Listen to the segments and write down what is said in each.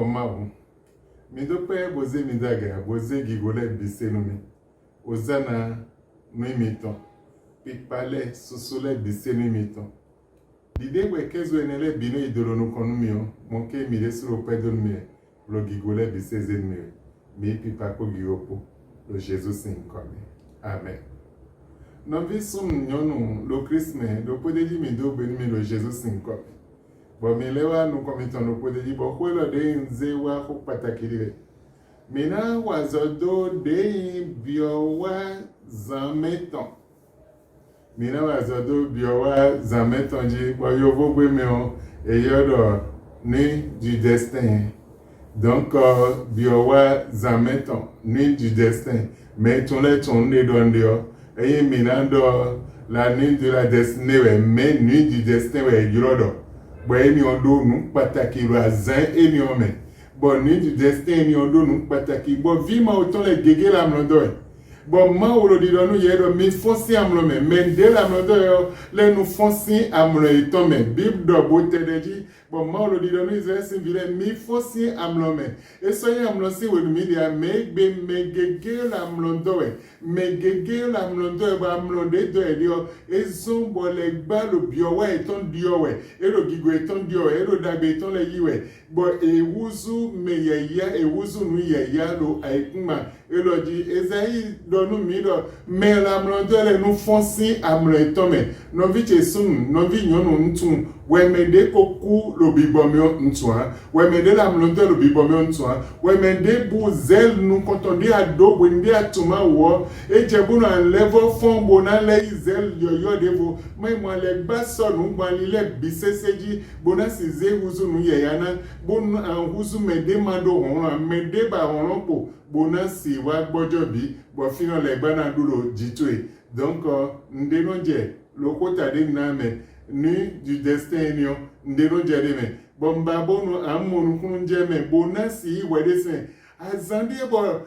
mabu. Mi dope boze midaga, boze gigole bisenumi. Ozana nuimiton. Pikpale susule bisenimiton. L'idée est que je n'ai bino idolono konumio, monke mi desuro pedonmi, lo gigole bisezenmi, mi pipako giropo, lo Jésus sinkomi. Amen. Non vi sum nyonu lo Christme, lo podeji mi do benmi lo Jésus sinkomi. Bo mi lewa no komiton lo podeji bo kwelo de nze wa ho patakire. Mina wazodo de biowa zameton. Mina wazodo biowa zameton ji bo yovo bwemeo e yodo ni du destin. Donc biowa zameton ni du destin. Mais ton le ton ne dondio e mina do la nuit de la destinée we mais nuit du destin we yodo. Bo emi ondo nu pataki lo azan emi ome. Bo nuit du destin emi ondo nu pataki bo vima oton le gege la mlondo. Bon, ma ou di do nou yedo mi fonsi amlo me de la mlondo yo le nou fonsi amlo ito me bib do bote deji bon ma ou di do nou izre sin vile mi fonsi amlo me e so ye amlo si we mi dia me gege la mlondo me gege la mlondo ba mlondo do e dio e zon bo le gba lo biowa eton dio we e lo gigo eton dio e lo dagbe eton le yiwe bo e wuzu me yeya e wuzu nu yeya lo aikuma e lo di ezai donu mi do me la mlondo le nu fonsi amlo etome no vi chesun no vi nyonu ntun we me de koku lo bibomio ntwa we me de la mlondo lo bibomio ntwa we me de bu zel nu kontonde ado we ndi atuma wo e jebu na level fombo na le zel yoyo devo mai mo le gbaso nu gbani le biseseji bona si ze huzu nu yeyana bon an huzu me de mando hon me de ba hon po bona si wa gbojo bi bo fino le gba na duro jitwe donc ndeno je lokota de na me ni du destin ni ndeno je de me bomba bonu amonu kun je me bona si wede sen azande bo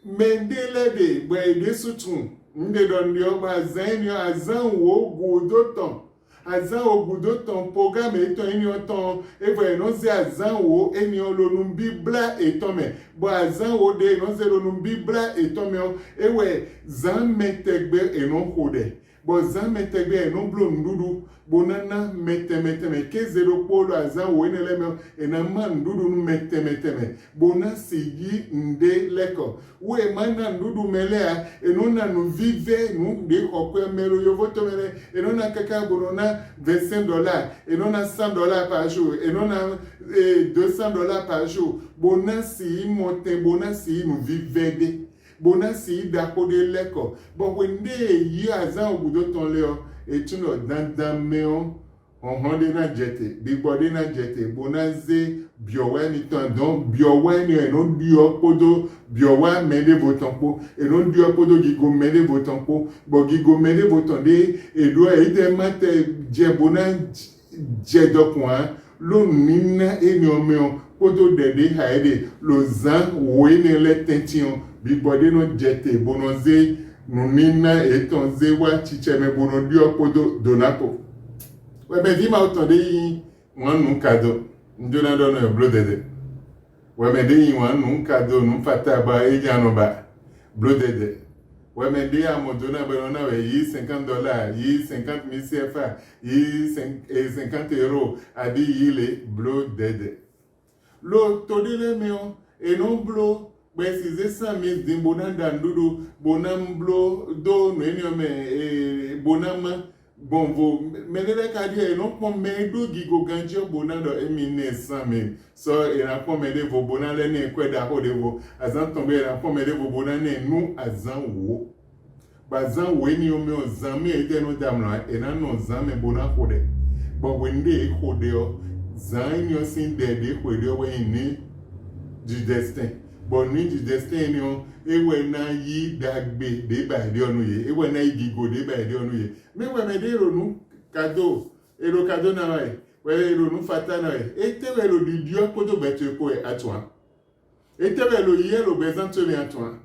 mendele de bo ede sutun nde don dio ba zenio azan wo godoton azan ogudoton programme eton eni oton evo no se azan wo eni olonun bibla eton me bo azan wo de no se olonun bibla eton me ewe zan metegbe enon kode bo zan metegbe enon blo ndudu bonana metemeteme ke zero polo azan wo enele me enama ndudu nu metemeteme bona sigi nde leko we mana ndudu melea enona nu vive nu de kokwe mero yovo tomere enona kaka bonona $25 enona $100 par jour enona $200 par jour bona si monte bona si nu vive de bona si dakode leko bo wende yi azan ogudo ton leo etuno dandan meo on de na jete bigbode na jete bonaze biowa ni tan don biowa ni eno dio podo biowa mede votampo eno dio podo gigo mede votampo bo gigo mede votande edo ite mate jebona jedokwa lo nina eniomeo podo dede haede lo zan wene le tention bigbode no jete bonoze nunina etonze wa chicheme bono dio podo donapo we me ma autant de yi wan nu cadeau ndona do no blodede we me de yi wan nu cadeau nu fata ba e jano ba blodede we me de amodona ba na we yi $50 yi 50,000 CFA yi 50 euros abi yi le blodede lo todele meo e non blo besize 100,000 din bonanda ndudu bonamblo do no eniome bonama bonvo menele kadie no pon medo gigo ganjo bonando emine 100,000 so era pon mede vo bonale ne kweda ho devo azan tombe era pon mede vo bonane nu azan wo bazan wo eniome ozan me ede no damla ena no zan me bona hode but when they hode o zan yo sin de hode o we ni du destin bon ni du destin ni ewe na yi dagbe de ba de onu ye ewe na igigo de ba de onu ye me we me de ronu cadeau ero cadeau na we we ronu fata na we ete we lo di dio kodo beto ko e atwa ete we lo ye lo bezan to me atwa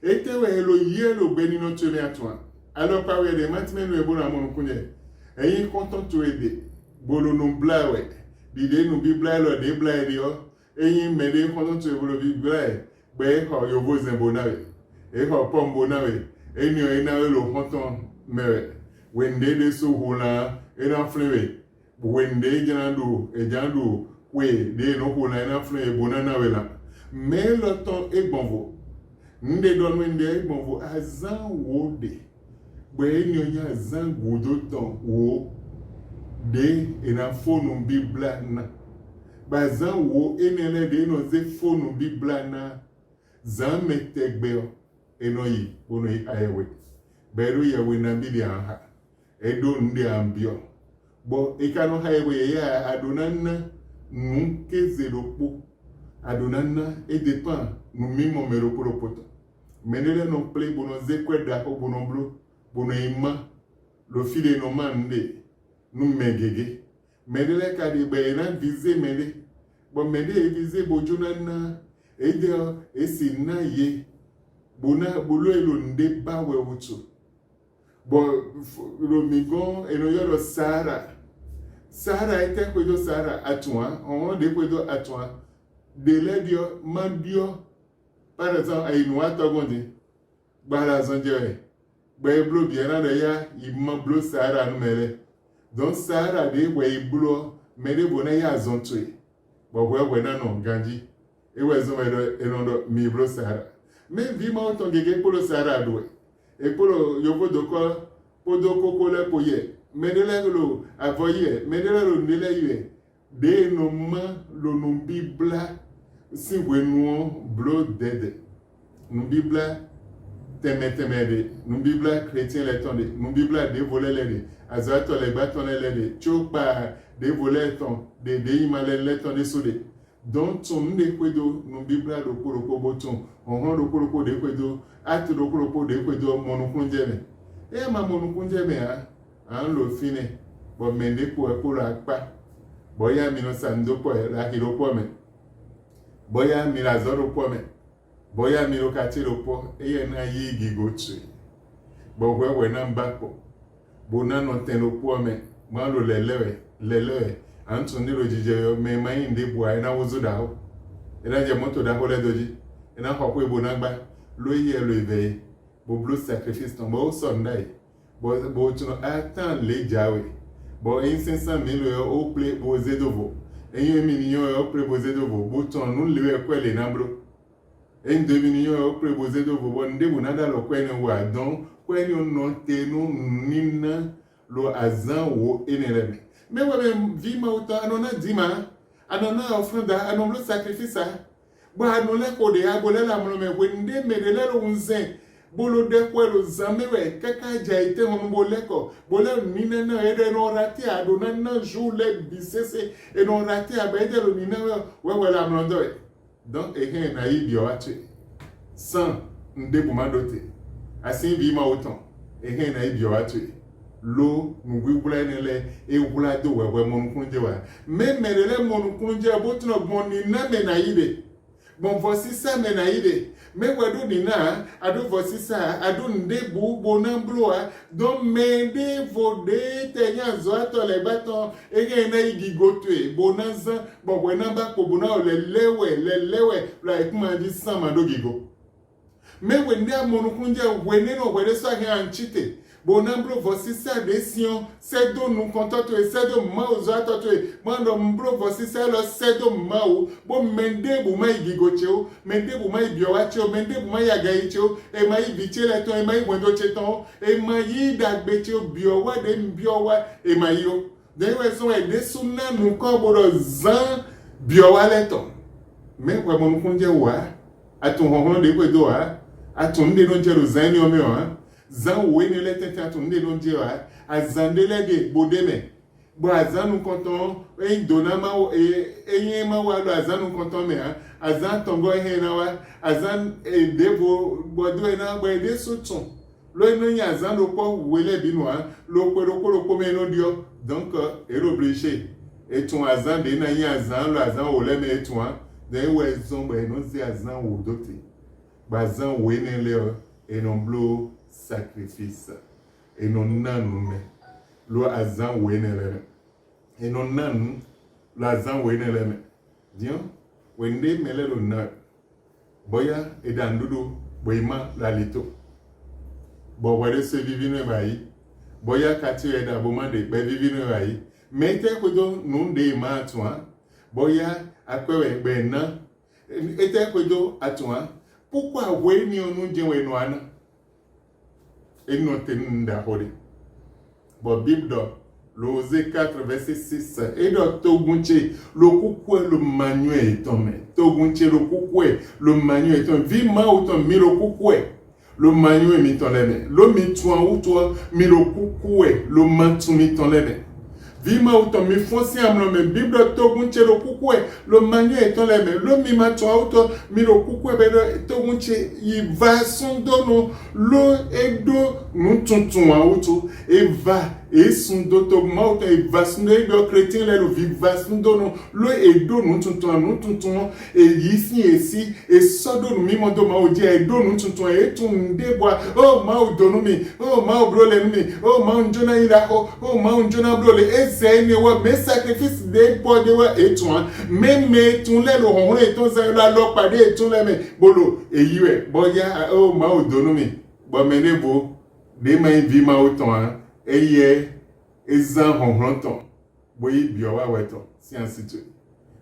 ete we lo ye lo beni no to me atwa alors pa we de matmen we bo na mo kunye eyin content to ede bolo no bla we di de no bibla lo de bla de o eyin mede kono to ebolo bi bre be ho yobo zembo nawe e ho pombo nawe eni o nawe lo hoton mewe wende de so hona ena flewe wende jandu e jandu we de no hona ena flewe bonana wela mais le temps est bon nde don wende e bon azan wode be eni onya azan godo ton wo de ena fonu bibla na bazan wo enele de no ze fonu bibla na zan metegbe eno yi bono yi ayewe beru yewe na bidi anha edo ndi ambio bo ikano hayewe ya adonana nunke zeropo adonana e dépend nous mimo meroporopoto menele no play bono ze kweda ho bono blo bono ima lo file no mande nu megege menele ka de be na viser mele bo mele viser bojuna ede esi na ye bona bolo elo nde ba we wutu bo lo migon eno yoro sahara ete kwedo sahara atwa on de kwedo atwa de ledio mandio par exemple ayinu atogondi gbara zonje gbe blo bi na de ya imma blo sahara no mele don sahara de we blo mele bona ya zontwe bo we na no ganji ewe zo medo enondo mi blo sahara mais vima autant gege polo sahara doe e polo yovo doko podoko kole poye menele lo avoye menele lo nele yue de no ma lo no bibla si wenu blo dede no bibla temetemede no bibla chrétien le tonde no bibla de voler le azato le baton le chopa de voler ton de imale le tonde sode donc ton de kwedo no bibla do koroko boton on do koroko de kwedo at do koroko de kwedo monukunjeme e ma monukunjeme an lo fine bo mende po e polo akpa boya mi no sando po e la hiro po me boya mi la zoro po me boya mi no katiro po e na yigi gotu bo wewe na mbako bona no teno po me ma lo lelewe antu ndilo jijeyo me mai ndi bua ina wuzu dawo ina je moto da hole doji ina hokwe ebo nagba lo ye lo eve bo blue sacrifice ton bo sondai bo tuno atan le jawe bo insensa milo yo o play bo zedovo enyo miniyo yo play bo zedovo bo ton nu lewe kwele nambro en de miniyo yo play bo zedovo bo ndebu nada lo kwene wa don kwene no tenu nina lo azan wo eneleme mais ouais vima autant anona dima anona offranda anomlo sacrifice bo anole ko de abole la mlo me wende medele lo unzen bolo de kwelo zamewe kaka jaite hono boleko bole nina na ede no rati adona na joule bisese e no rati abede lo nina we la mlo do donc e na ibio atu sans ndebu madote asin vima autant e na ibio atu lo nuwibula nele e wula do wewe monukunje wa memele monukunje botno boni na menaide bon voici ça menaide me wedo dina ado voici ça ado ndebu bonambloa don mende vode tenya zo atole baton ege na igigotwe bonanza bon wena ba ko bona lelewe la ikuma di sama dogigo me wende monukunje weneno wede so he anchite bonamblo voici ça décision c'est do nous contato et c'est do mao zatoto mando mblo voici ça le c'est do mao bo mende bu mai gigocheo mende bu mai bioacheo mende bu mai agaicheo e mai bichele to e mai wendo cheton e mai dagbecheo biowa de biowa e mai yo de weso e de sunna nu ko bodo zan biowa leton me kwa mo kunje wa atun honhon de kwedo wa atun de no jero zan yo me wa zan wene le tete atunde non jewa azandele de bodeme bo azanu konton e donama e ma wa lo azanu konton me azan tongo he na wa azan e devo bodo e na gbe de sotun lo no nya azan lo po wele binwa lo po me no dio donc e obligé et ton azan de na nya azan lo azan o le me etun de we zon gbe no zi azan wo dote bazan wene le e non blo sacrifice et non nanu me lo azan weneleme et non nanu lo azan weneleme dion wende melelo na boya edandudu boima lalito bo wale se vivino bai boya kati eda boma de be vivino bai mete kodo nunde ma atwa boya akwewe be na ete kodo atwa pourquoi we ni onu jewe no ana enote nda hori bo bibdo L'Osée 4, verset 6. Et donc, Togunche, le coucou le manuel est tombé. Togunche, le coucou le manuel est tombé. Vima ou ton mi le coucou le manuel est tombé. Le mitouan ou toi, mi le coucou le mantou mi tombé. Vima ou ton mi fonci amlo me Bible Togunche le coucou le manuel est tombé. Le mi matouan ou toi, mi le coucou Togunche, il va son dono, le edo, nous tontouan ou toi, et va. Et son doto mauta e vasno e do chrétien le vivasno no lo e do no tuntun e yisi esi e sodo no mi mondo ma odia e do no tuntun e tun de boa oh ma o do no mi oh ma o bro le mi oh ma njona ira oh ma njona bro le e se ni wa me sacrifice de po de wa e tun me tun le lo hon e tun sa la lo pade e tun le me bolo e yiwe boya oh ma o do no mi bo me ne bo de ma vi ma o ton eye ezan honhronton boyi biowa weton si ainsi de suite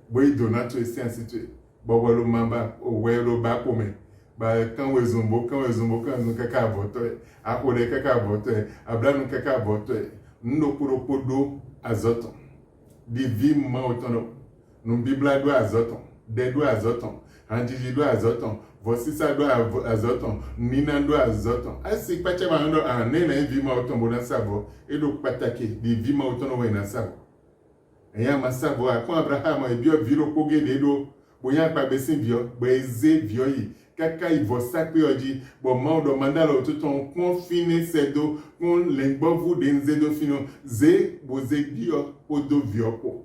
boyi donato si ainsi de suite bobolo mamba owelo ba pome ba kan wezumbo kan kaka voto akode kaka voto ablanu kaka voto ndokuro podo azoton di vima otono no bibla do azoton de do azoton anjiji do azoton Vosisa do azoton, nina do azoton. Asi pache mando nena vima otombo na sabo, edo patake di vima otono we na sabo. Eya masabo akon Abraham e bio viro koge dedo, boya pa besin bio, beze bio yi. Kaka i vosakwe oji, bo mando mandalo tuton confine sedo, kon lengbo vu denzedo fino, ze boze bio odo vio ko.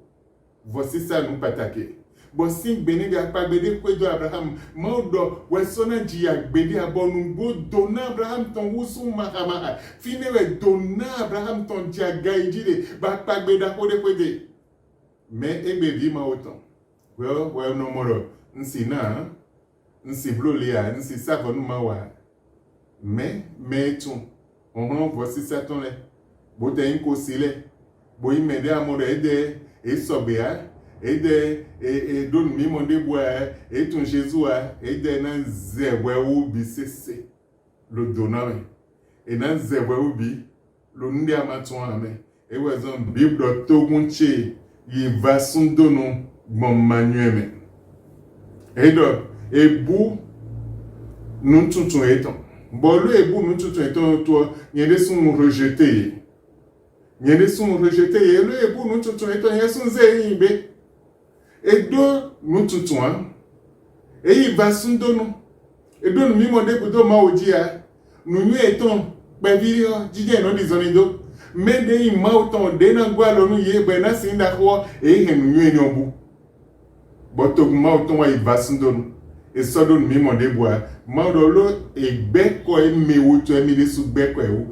Vosisa nu patake. Bosin beni ga pa gbede kwedo Abraham maudo wesona ji agbede abonu bo dona Abraham ton wusu mahamaha finewe dona Abraham ton ji agaijide ba pa gbeda kode kwede me egbe vi ma oton well no moro nsi blolia nsi savonu mawa me tun onron vosi satonle bo te nko sile bo imede amore ede esobea ede don mi monde boa etun Jesus ede na zewe ubi sese lo doname e na zewe ubi lo ndi amaton ame e wezon biblo togunche yi vasun dono gbon manueme edo ebu nun tuntun eton bolu ebu nun tuntun eton to yende sun rejeté yelo ebu nun tuntun eton yesun ze yimbe edo nututuan eyi vasundonu edo mi mo de kudo ma ojia nunyu eton pevirio jide no dizonido me de yi ma oton de na gwa lonu ye be na sinda ko ehe nunyu eni obu boto ma oton wa vasundonu esodo mi mo de bua ma do lo egbeko emewo to emi de su gbeko ewu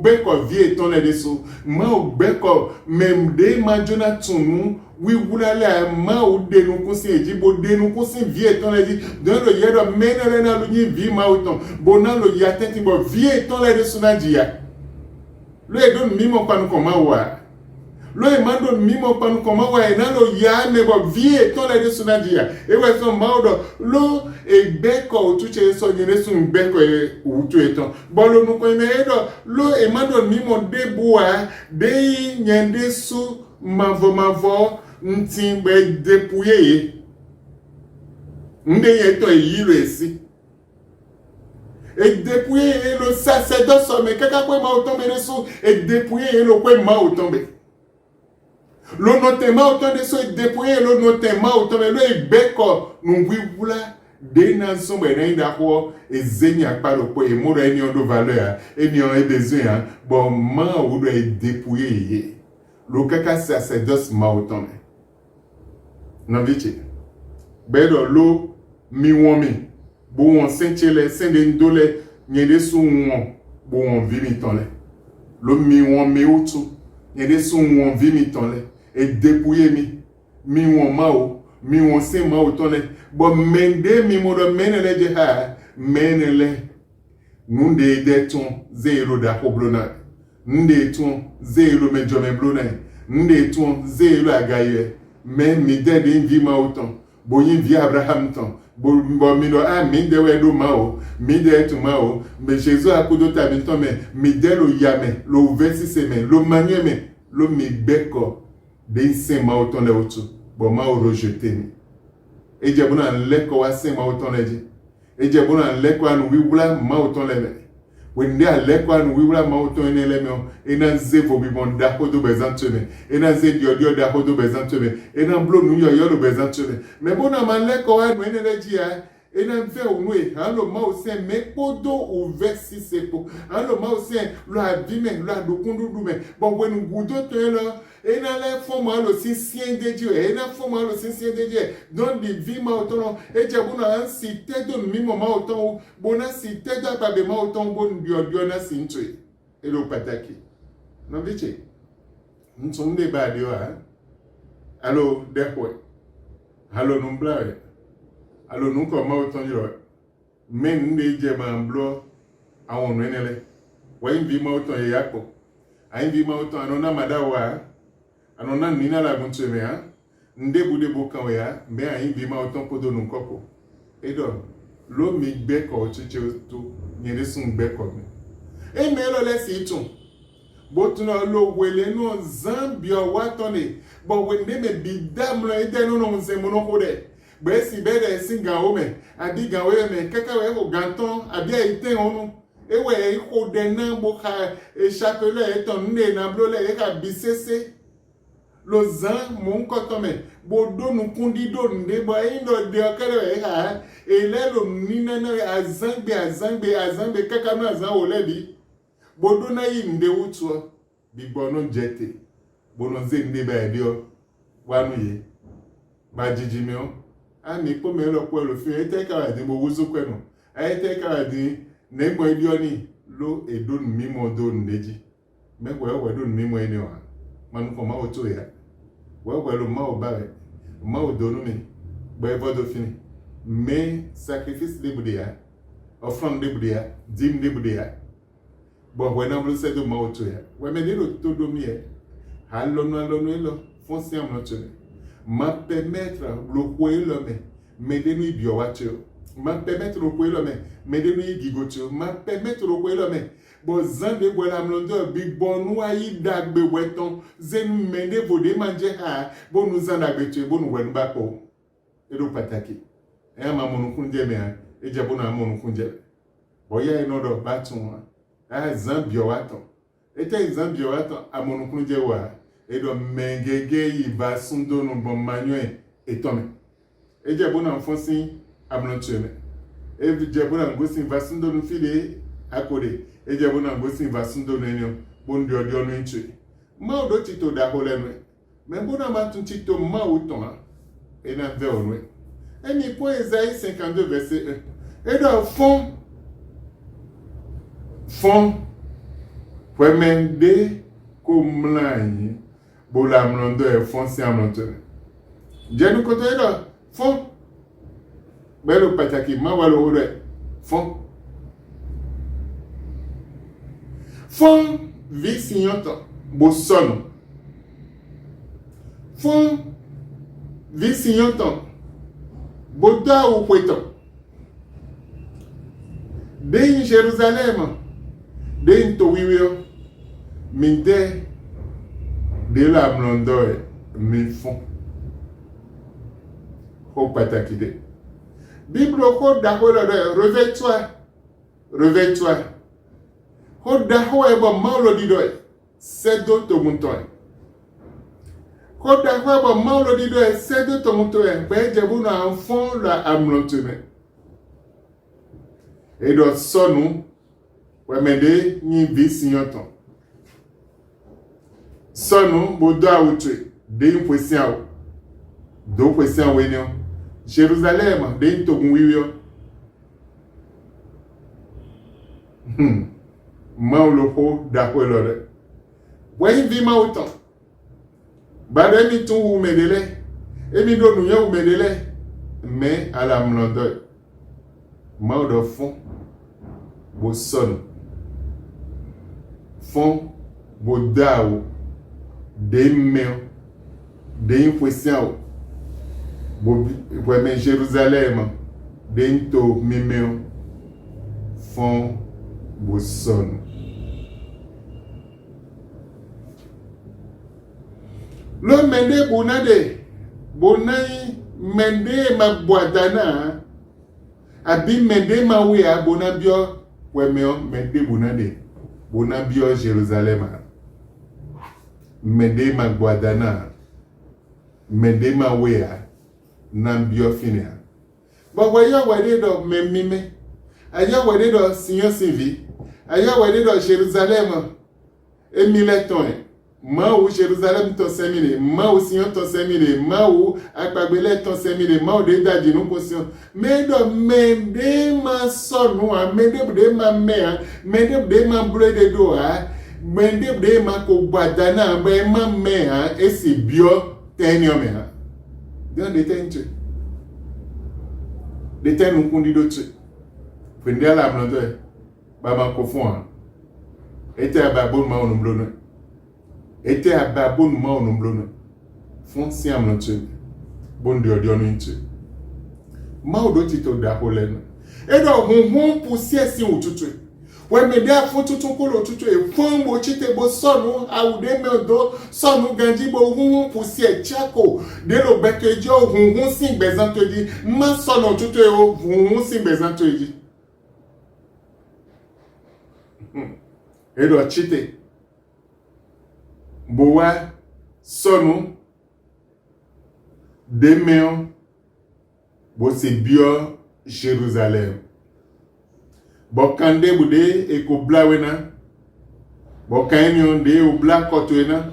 gbeko vi eton le de so ma ogbeko mem de ma Jonathan wiwulale ma o denu kusi ejibo denu kusi vie ton le di don lo yedo menere na lo yin vi ma o ton bona lo ya tenti bo vie ton le de sunadia lo e don mimo panu ko ma wa lo e mando mimo panu ko ma wa e na lo ya me bo vie ton le de sunadia e we so ma odo lo e beko tuche so nyere sun beko e utu eton bolo nu ko me edo lo e mando mimo de bua de nyende su mavo ntimbe depuye nde yeto yiro esi e depuye lo sacerdoce me kaka kwe ma otombe reso e depuye lo kwe ma otombe lo notema otombe so e depuye lo notema otombe lo e beko nungwi wula de na nsombe na inda ko ezenya akparo ko e moro eni ondo valeur eni on e besoin bon ma odo e depuye ye lo kaka sacerdoce ma otombe Naviche bedo lo mi womi bo won senchele sende ndole nyede su won bo won vimi tonle lo mi won mi utu nyede su won vimi tonle e depuye mi won ma o mi won se ma otone bo mende mi mo do menele je ha menele nunde de ton zero da hoblona nde ton zero me jome blona nde ton zero agaye mais mi de vi ma oton bo yin vi Abraham ton bo mi do mi de we do ma o mi de tu ma o mais Jésus a kudo ta mi ton mi de lo yame lo versi se me lo manye me lo mi beko de se ma oton le otu bo ma o rejeté mi e je bona le ko wa se ma oton le je e je bona le ko anu wi wula ma oton le me wende ale ko anu wi wula ma oton ene le me e na ze fo bi bon da ko do bezantu me e na ze dio da ko do bezantu me e na blo nu yo lo bezantu me me bona ma le ko anu ene le ji ya e na fe onwe alo ma o se me podo o versi sepo alo ma o se lo abime lo adokundu du me bo wenu gudo to lo e na le fo ma lo sisien de ji e na fo ma lo sisien de ji don di vi ma oton e je bona an si te do mi mo ma oton bona si te da ba be ma oton bon dio na si ntwe e lo pataki no viche ntun de ba dio ha alo de ko alo numbla alo nuko ma oton yo men nde je ma mblo awon nenele wa invi ma oton ye yapo a invi ma oton anona madawa anona nina la gunche me ha nde bude bokan we ha me a invi ma oton podo nunkopo edo lo mi gbe ko chiche to nyere sun gbe ko me e me lo le si tun bo tun lo wele no zambia watone bo we ne me bidam lo ede no no nse mo no ko de gbe si bere singa o me adi gan we me kaka we ko ganton abi ite onu ewe ko de na bo ka e chapele eton nde na blole e ka bisese lo zan mo nko to me bo do nu kundi do nde bo indo de okere e ha e le lo ni na na azangbe kaka na azan o le bi bo do na yi nde wutu bi gbo no jete bo no ze nde ba dio wanu ye ba jiji mi o ami po me lo po lo fi ete ka di bo wuzu kwenu ete ka di ne mo idioni lo edun mimo do ndeji me we do mimo eni wa manu ko ma oto ya we lo ma o bare ma o do nu mi gbe vodo fini me sacrifice de budia offrande de budia dim de budia bo we na blu se do ma oto ya we me de lo to do mi e halonu elo fonsi am no to ma permettre lo kwelo me de nu bio wacho ma permettre lo kwelo me de nu gigocho ma permettre lo kwelo me bo zande gwela mlondo big bonu ayi dagbe weton zenu mende vode manje ha bo nu zanda gbeche bo nu wenu bapo edo pataki e ma monu kunje me ha e je bo na monu kunje bo ya inodo batun a zambio waton ete zambio waton amonu kunje wa edo mengege iba sundo no bon manwe etome eje bo na fonsi amloncheme je bo na ngosi iba sundo no file akode eje bo na ngosi iba sundo no enyo bo ndio dio no nche ma odo tito da holenwe me bo na matun tito ma uton e na ve onwe eni po Esaïe 52 verset 1 edo fond wemende ko mlanyi bo la mlondo e fonsi amlondo jenu koto edo fond belo pataki ma walo ore fond vi signoto bo sono fond vi signoto bo da o kweto de in Jerusalem de in towiwio mi de la mlondo mi fond ko pataki de Bible ko da ko revêt-toi ko da ko e bo maulo dido sedo to munto ko da ko e bo maulo dido sedo to munto be je bu na enfant la amlontene e do sonu we mede ni visinyoton sonu bo do awutwe de impossible do question we ni Jerusalem de togun wiwio ma lo ko da ko lore we vi ma uton ba de mi tun wu medele Et mi do nous y a ou medele. Mais à la mlande. Ma de fond. Bo son. Fond. Bo dao. De meo. De impression. Bo mais Jérusalem. De into mimeo. Fond. Bo son. Le mende bonade. Bonai mende ma boadana. Abi mende ma wea bonabio. Wemeo mende bonade. Bonabio Jérusalem. Mende ma boadana. Mende ma wea. Nambio finia. But waya wade do memime. Aya wade do Sion Sivi. Aya wade do Jérusalem. Emileton. Ma ou Jérusalem ton semine, ma ou Sion ton semine, ma ou Akpagbele ton semine, ma ou de dadi nou conscient. Mais do mende ma son nou, mende de ma mère, mende de ma bleu de do, mende de ma ko badana, ma mère, et c'est bio tenyo mère. Dans des tentu. Des ten nou kondi do tu. Prende la blonde, baba ko fon. Ete ababon ma ou nou blonde. Était à babon ma ou blonde. Font si am non tu. Bon dio non tu. Ma ou do tito da holen. E do hon poussière si ou tutu. Ouais mais dia font tout ko lo tutu e font mo chite bo sonu a ou de me do sonu ganji bo hon poussière chako. De lo beke jo hon sin bezan te di. Ma sonu tutu e hon sin bezan te di. E do chite. Boa sonu demeon bo se bio Jérusalem. Bo kande bude e ko blawena. Bo kainyon de o bla kotwena.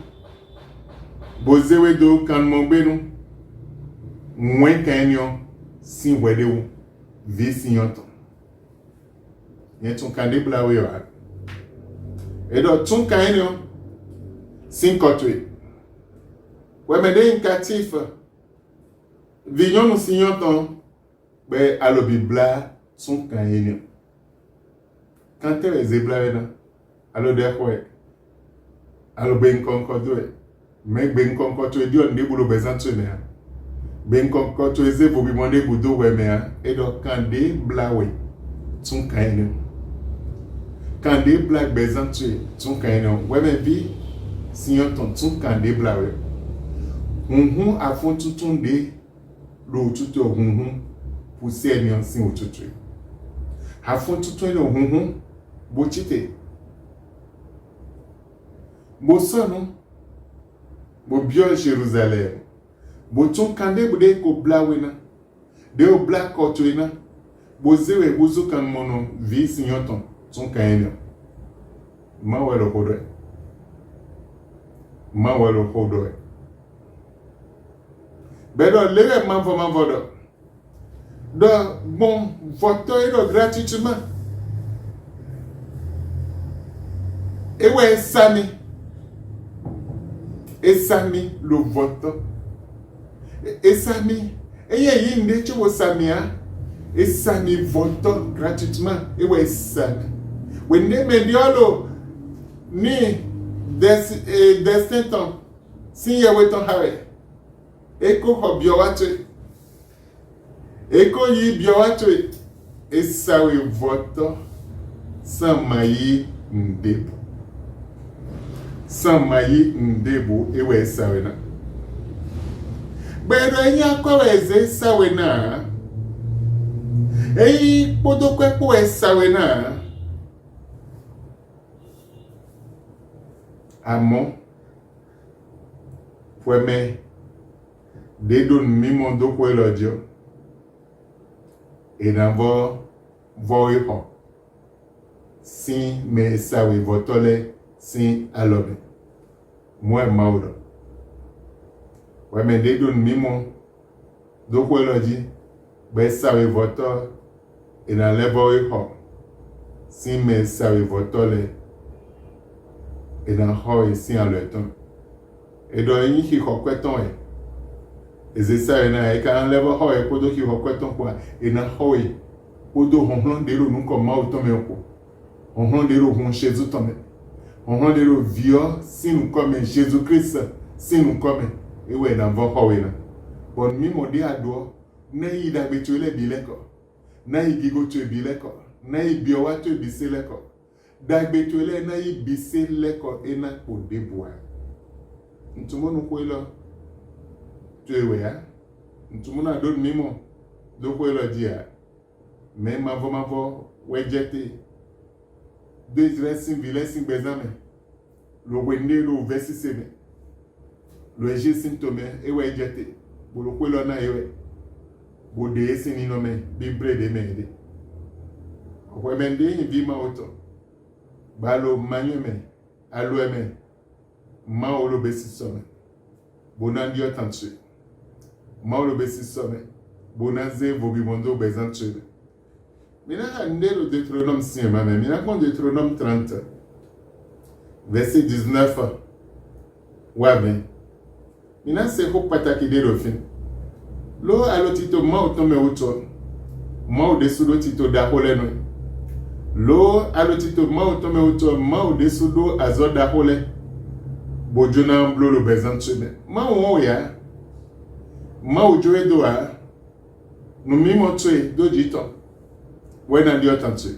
Bo zewe do kan monbenu. Mwen kainyon sin wede ou vi sinyoton. Yen ton kande blawe yo. E do ton kainyon sin kotwe. Ouais, mais des incatifs. Vignon nous signons ton. Ben, à l'obibla, son caïnio. Quand tu es zébla, à l'odeur, à l'obén concordé. Mais ben concordé, Dieu ne boulot besoin de tenir. Ben concordé, vous lui demandez boudou, ouais, mais, et donc, quand des blaoué, son caïnio. Quand des blagues besoin de tuer, son caïnio. Ouais, mais vie, signons ton son candé blaoué. Hon a font tout ton dé, l'eau tout au hon pour servir en sin au tout. A font tout ton le hon, bochite. Bo son, bo bio Jérusalem. Bo ton candé boude ko blawena. De o black kotwena. Bo zewe bozo kan mono vi signon ton kaino. Ma welo kodwe. Ma welo kodwe. Bedo lewe man vodo. Do bon voto ero gratuitement. Ewe sami. Esami le voto. Esami. Eye yinde chuo samia. Esami voto gratuitement. Ewe sami. Wende mediolo ni destin ton. Si yewe ton hare. Eko ho biowatwe. Eko yi biowatwe. Esawe voto. Samayi ndebo. Samayi ndebo ewe esawe na. Bero enyi akwa eze esawe na. Eyi podokwe po esawe na. Amon. Fweme. Dedon mimon do kwe lodyo. E nan vo ho. Si me sawe votole si alobe. Mwen maudo. Weme dedon mimon do kwe lodyo. Be sawe voto. E nan le vo ho. Si me sawe votole. E nan ho e si aloton. E do yi ki ho kweton e. ezesa na eka level ho e kodo ki hokoton kwa ena ho e kodo honhon de ro nko ma o to me ko honhon de ro hon Jésus to me honhon de ro vio sinu comme Jésus Christ sinu comme e we na vo ho we na bon mi mo de ado na yi da betu le bi le ko na yi gigo to bi le ko na yi bi o wa to bi se le ko da betu le na yi bi se le ko ena ko de boa ntumo no ko ilo tuewe ya ntumuna do mimo do ko elo dia me mavo wejete do dressing blessing bezame lo wende lo versi sebe lo eje symptome e wejete bo lo ko elo na ewe bo de esini no me bibre de mede ko mende yin bi ma oto ba lo manyeme alo eme ma o lo besi some bonandi otanche Mauro besi some bonaze vobibondo bezanche mina ndelo Deutéronome 5 mame mina kon Deutéronome 30 verset 19 wabe mina se ko pataki de rofin lo alotito ma otome oto ma o desudo tito da hole no lo alotito ma otome oto ma o desudo azoda hole bojuna blolo bezanche ma o ya ma ojo edo a no mimo tue dojito wena ndio tantue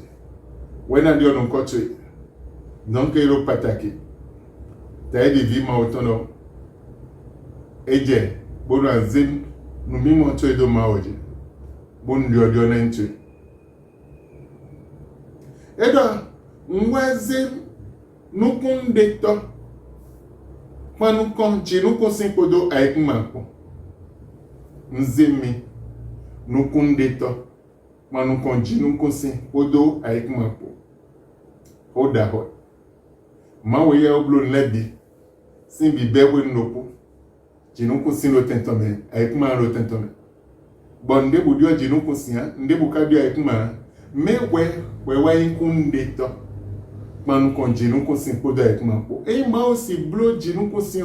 wena ndio nko tue donc ero pataki taidi vi ma otono eje bono azim no mimo tue edo ma oje bon ndio na ntue edo nwazim nukunde to kwanu konji nukosinkodo aikmanko nzemi nukundeto manu konji nukunsi odo aikmapo oda ho mawe ya oblo nlebi simbi bewe nopo jinukunsi no tentome aikma ro tentome bonde budio jinukunsi ya ndebu kadi aikma mewe wewa inkundeto manu konji nukunsi odo aikmapo e ma osi blo jinukunsi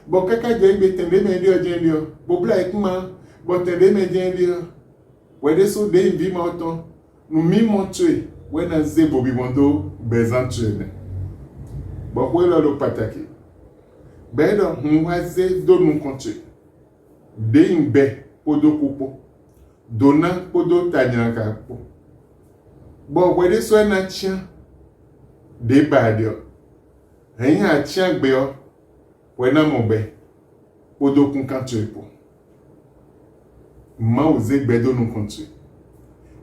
bo kaka je igbe tende me dio je dio bo bla ikuma bo tende me je dio we de so de vi ma oton nu mi mo tue we na ze bo bi mondo bezan tue ne bo ko lo pataki be do nwaze do nu kontu de imbe podo kupo dona podo tanyaka po bo we de so na chia de badio hen a chia gbe o wena mobe odo kun kanto epo ma oze gbedo no kontu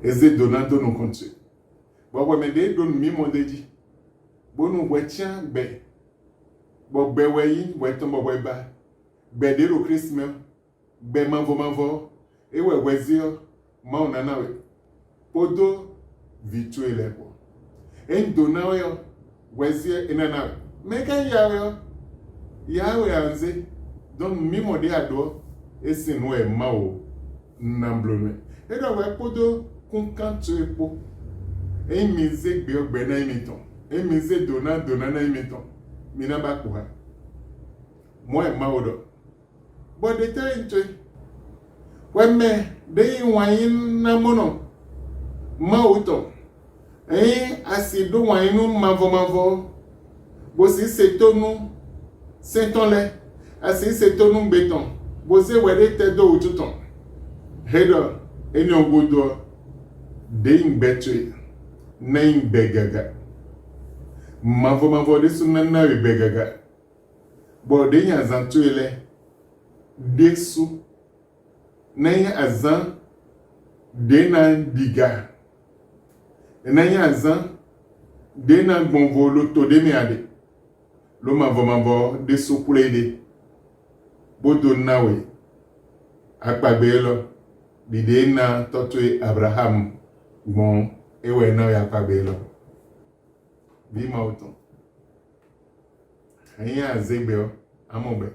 eze donado no kontu bo we me de do mi mo deji bonu wecha gbe bo gbe weyi we to mo we ba gbe de ro Christmas gbe mavo ewe wezio ma ona nawe podo vituele po en donayo wezie enana meka yawe yawe anze don mimo de ado esi no e ma o namblome edo we podo kun kanto epo emize gbe ogbe na imiton emize dona na imiton mina ba ko ha mo e ma odo but the time to when me de wan na mono ma oto asido wan nu mavo bo si setonu Saint-Onlé, asi se tonu beton, boze wede tedo ututon. Hedo, eni ogodo, de imbetwe, na imbegaga. Mavo de sunana begaga. Bo de nya zantuele, desu, na nya azan, de na diga. Na nya azan, de na gbonvolo to de me ade. Lo mavo de sokulede bodo nawe akpagbe lo dide na totwe Abraham gbon ewe na ya akpagbe lo bi ma oton anya azegbe o amobe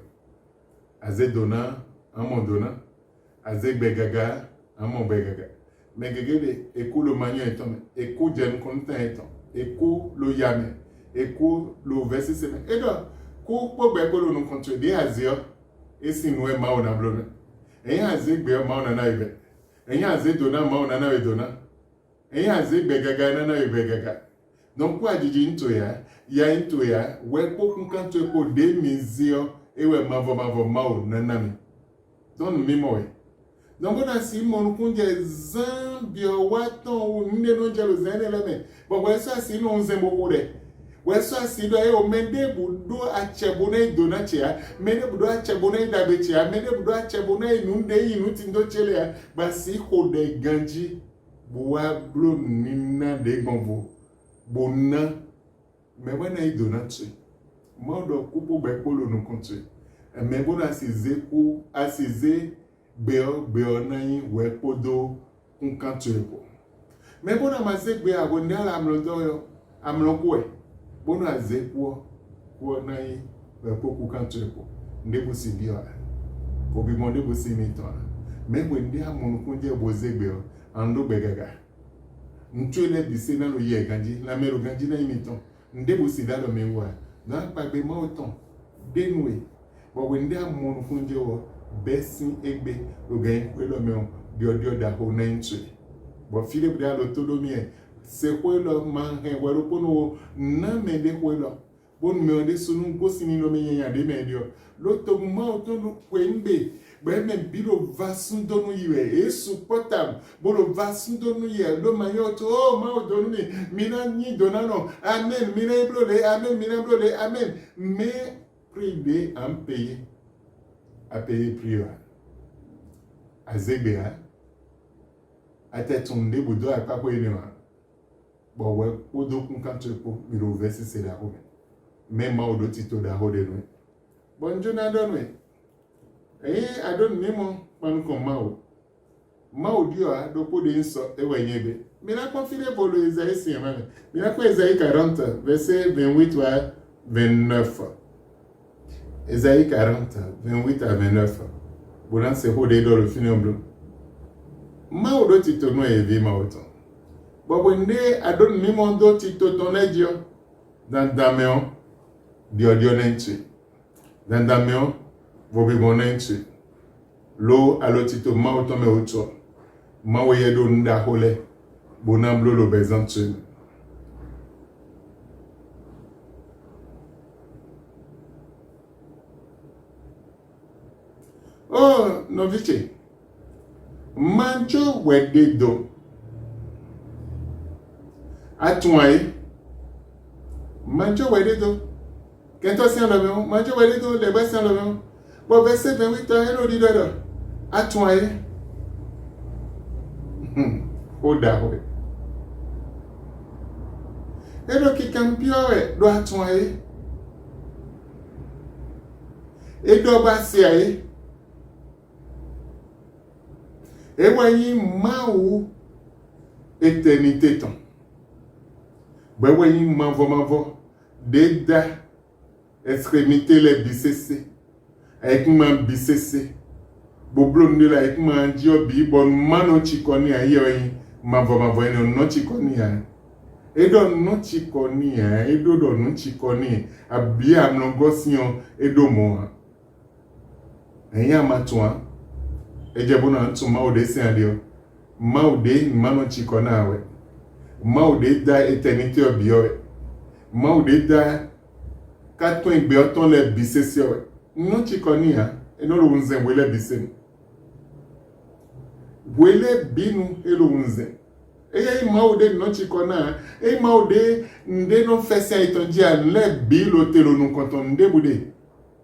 azedona amodona azegbe gaga amobe gaga megegede ekulo manyo eton eku jen konta eton eku lo yame eku lo versi seme edo ku pogbe polo no control de azio esi no e ma ona blona Eya azegbe ma ona ibe. Eya azedona ma ona edona. Eya azegbe gaga na ibe gaga. Donc kwa jiji into ya we poku kanto eko de mizio ewe mavo mao nanami. Don mimo. Donc on a si mon kunje zambio waton nne no jalo zeneleme. But we so si no nzembo kode. We so si do e o mende budo achebone donachia, mende budo achebone dabechia, mende budo achebone inunde inutindo chelea, basi kode ganji buwa blo nina de gombo. Bona me wana idonatri. Modo kupo bekolo no kontri. Me bona asize beo nai wepodo kunkantrepo. Me bona mazegbe agondala amlodoyo amlokwe. Bona azekwo kwa nai wepo kunkantrepo. Ndebo sidio. Obi monde bo simito. Me wende amonukunje bozegbeo ando begaga. Ntwele bise na lo ye ganji la mero ganji na imiton ndebo sida lo mewa na pagbe ma oton denwe bo wende amonu funje wo besin egbe ogen we lo meon dio da ho na ntwe bo file bda lo todomi e se ko lo ma he wero pono na me de ko lo bon me de sunu gosini no me yan de me dio lo to ma oton lo kwembe Beme bilo vasundonu yiwe insupportable bolo vasundonu ye lo mayoto oh ma odonu mina ni donano amen mina blole amen mais privé en payer à payer privé azebea atetunde budo akako enema bo we odo kun kantepo miro versi se da ho même ma odo tito da ho de no bonjo na donwe adon nimo panuko mao dio a dopo de inso ewenyebe mina confide bolo Isaïe siemane mina ko Isaïe 40 verset 28 à 29 Isaïe 40 28 à 29 bolan se hode do le finomble mao do tito no evi maoto bobo nde adon nimo do tito tonedio dans dameon dio nenchi dans dameon Vobi bonenchi lo alotito ma otome ocho ma weyedo nda hole bonamblo lo bezanchi oh novice manjo wededo atwaye manjo wededo kento si anlo manjo wededo le basi anlo Bon, verset 28, hello, leader. Atwaye. Oda, ouais. Hello, qui campio, do atwaye. Et do basiaye. Et voyez, maou, éternité ton. Ben, voyez, mavo, déda, extrémité les bicécés. Avec ma bisese boblo ndela avec ma ndio bi bon mano chikoni ayo yi mavo eno no chikoni ya edo no chikoni ya edo do no chikoni abia mlongosion edo mo enya matwa ejebo na ntuma ode sin adio ma ode mano chikona awe ma ode da eternité obio ma ode da katon igbe oton le bisese awe non chikoni ya eno lo unze wele bisen wele binu elo unze eye maude non chikona e maude nde no fese itonji an le bilo telo no konton nde bude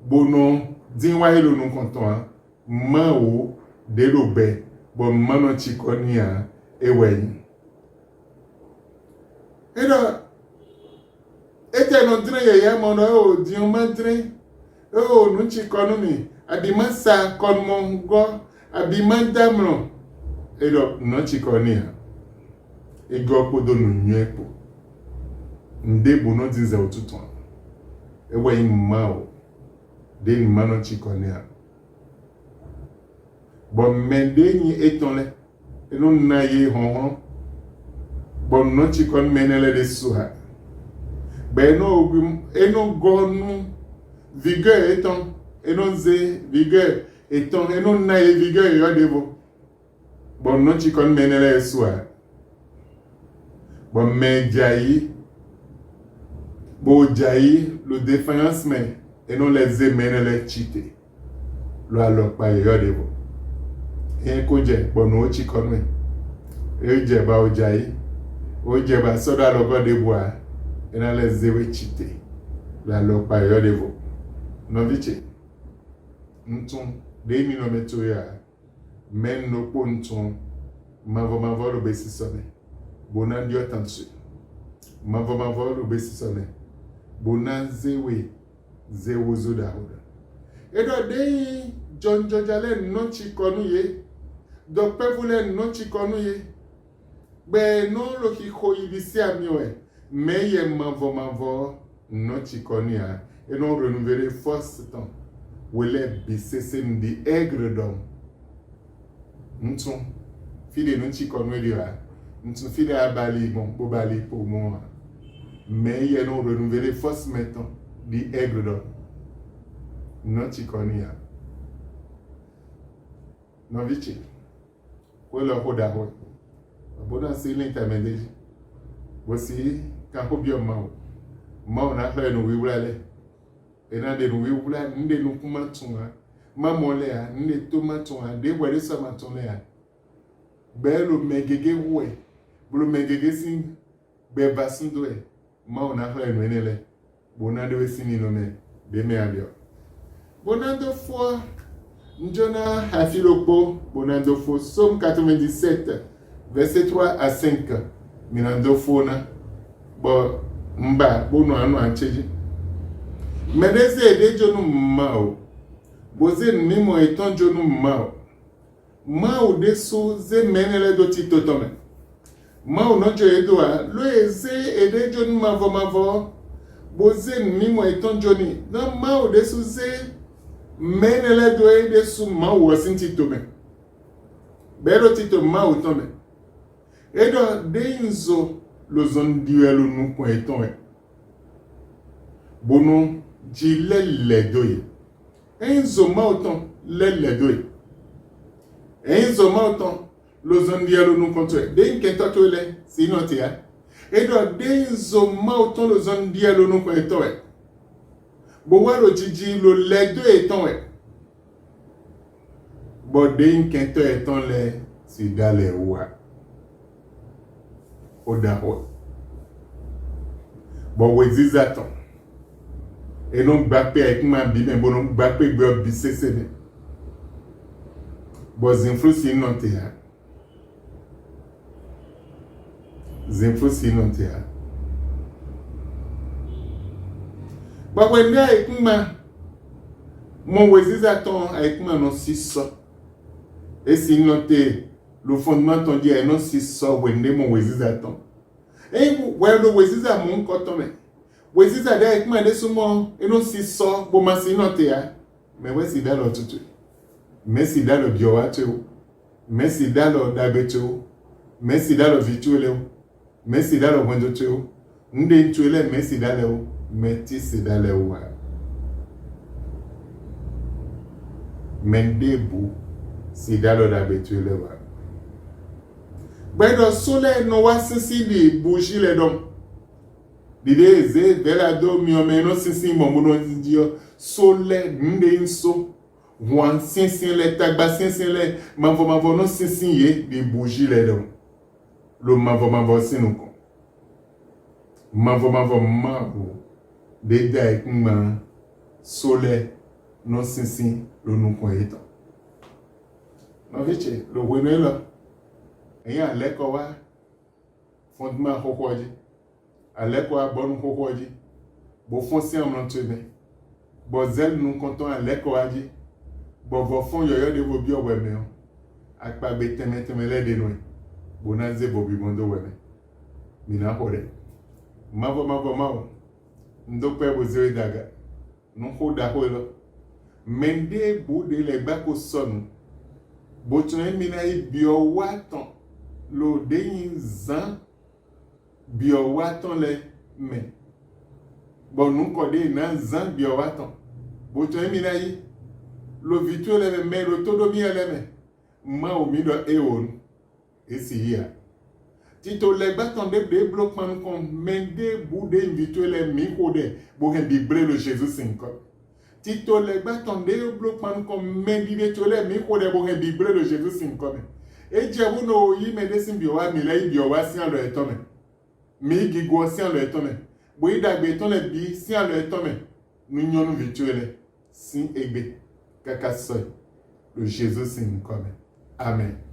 bono dinwa elo no konton mao de lo be bon mano chikoni ya ewe ero ete no dre ya mono o dion madre oh, nuchi konumi, abimasa konmongo, abimandamlo. Elo, nuchi konia. Ego podo nunyepo. Ndebo no dinze otuton. Ewe imao. De imano chikonia. Bon mende ni etonle. Eno naye honhon. Bon nuchi kon menele de suha. Beno gonu vigueur étant énonzé vigueur Eton enon na eviga yo devo. Bon non ci kon menele soir. Bon men jayi. Bo jayi le défense men enon les menele chite. Lo alok pa yo devo. En ko je bon no ci kon men. E je ba o jayi. O je ba soda logo devo a. Enon les zewe chite. Lo alok pa yo devo. Non viche. Nton de mi no meto ya. Men no po nton. Mavo lo besi sone. Bonan dio tansu. Mavo lo besi sone. Bonan zewe. Zewo zo da hoda. Edo de John Jojale non chi konu ye. Do pevule non chi konu ye. Be non lo ki ko ibisi amioe. Me ye mavo non chi konu ya. Et non renouveler force temps. Wele bisese mdi aigre d'homme. Nton. Fide non chi konwe dira. Nton fide a bali bon. Bo bali pour moi. Mais y a non renouveler force maintenant. Di aigre d'homme. Non chi konwe ya. Non vichi. Wele hoda ho. Bona si l'intermédiaire. Voici quand hobio mao. Mao na hla no wiwale. Ena de no wula nde no kuma tunga mamole a nde toma tunga de wale sa matone a belo megege we blo megege sin be basindo e ma ona hla no enele bonando we sini no me be me abio bonando fo njona hafilokpo bonando fo Somme 97 verset 3 à 5 minando fo na bo mba bono anu ancheji Meneze ede jonu mao. Boze nimo eton jonu mao. Mao desu ze menele do tito tome. Mao no jo edo a. Lo eze ede jonu mavo. Boze nimo eton joni. Na mao desu ze menele do e desu mao wasin tito me. Bero tito mao tome. Edo de inzo lo zon diwelu nuko eton e. Bono ji le doye. Enzo mauton le doye. Enzo mauton lo zondialo nu kontwe. Den kentato le sinote ya. Edo denzo mauton lo zondialo nu kontwe. Bo walo jiji lo le doye tonwe. Bo den kento eton le si dale wa. Oda ho. Bo weziza ton. Et non bape avec ma bime bon bape gbe bisese bo zinflu si non te ya zinflu si non te ya ba wende avec ma mon weziza ton avec ma non si so et si non te le fondement ton dit non si so wende mon weziza ton et ouais le weziza mon koton Weziza de ekma de sumo eno si so bo masi no te ya me we si dalo tutu me si dalo biowa te o me si dalo dabeto me si dalo vitule me si dalo wendo te o nde ntule me si dalo me ti si dalo wa mende bu si dalo dabetule wa Bedo sole no wasisi di buji le dom Dide ze vela do miomeno sinsin momono dio sole nde inso wan sinsin le tagba sinsin le mavo no sinsin ye di bougie le do lo mavo sinuko mavo mavo de dai kuma sole no sinsin lo nuko eto no viche lo wenelo eya leko wa fondement hokoji aleko abonu hokoji bo fonsi amran tebe bo zel nou konton aleko aji bo vo fon yoyo de bo bio weme akpa be teme le de noy bonaze bo bi bondo weme mina hore mavo ndokpe bo zeri daga no hoda holo mende bo de le bako sonu bo tune mina i bio waton lo de yin zan bio waton le me bon nou kode nan zan bio waton bo tune mina yi le vitu ele me le todo mi ele me ma o mi do e on esi ya tito le baton de bloquement kon mende bude vitu ele mi kode bo hen bi bre le Jesus sinko tito le baton de bloquement kon mende vitu ele mi kode bo hen bi bre le Jesus sinko e jebu no yi me desin bi wa mi le bi o wa si an lo etome mi gigo si an lo etome bo idagbe ton le bi si an lo etome nu nyonu vitu ele sin egbe kaka soy le Jesus sinko amen.